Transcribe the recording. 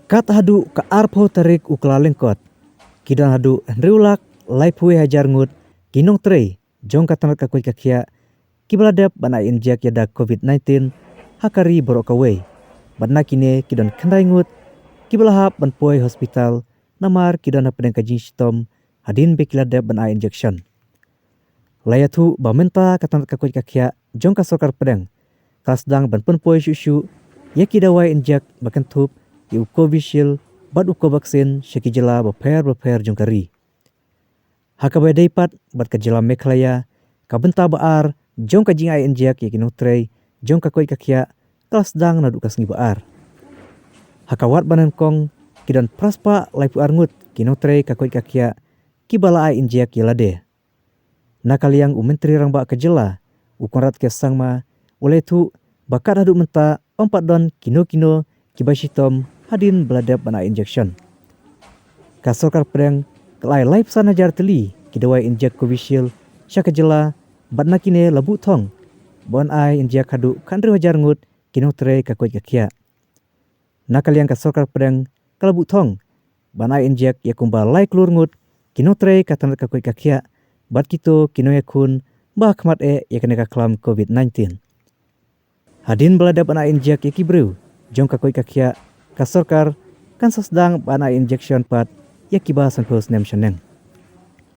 Kat hadu ka arpo tarik ukla lengkot. Kidan hadu henriulak laipue hajar ngut kinong trei jong katanat kakoi kakia kibaladep bana injek yada COVID-19 hakari borokawei. Badna kine kidan kendai ngut kibalahap banpoi hospital namar kidan pedeng kaji sitom hadin bekiladep bana injection. Layatu bamenta katanat kakoi kakia jong kasokar pedeng kasdang banpoi syusyu ya kidawai injek bakentup yu Covishield bad uko vaksin syakijela baper jongkari. Hakabai daipat bad kajela Meghalaya kabenta baar jong kajing ai injek ya kinotrei jong kakoi kakia kasdang naduk kasngi baar. Hakawat banan kong kidan praspa laipu arngut kinotrei kakoi kakia kibala ai injek yelade. Nakaliang umentri rangba kajela ukonrat kesangma oleh tu bakat haduk menta 4 don kino kibasitom hadin beladep bana injection. Kasokar pedeng kelai laip sana jar teli kidawai injek Covishield syakajela badna kine labu thong bon ai injek hadu kandri hajar ngut kinotre kakoi kakia. Nakaliang kasokar pedeng kalabu thong ban ai injek yakumba lai klur ngut kinotre katanat kakoi kakia bad kito kino yakun bah khmat yakane kaklam COVID-19. Hadin beladep bana injek yakibrew jong kakoi kakia kasorkar kan sasdang bana injection pat yakiba sanpos nem shaneng.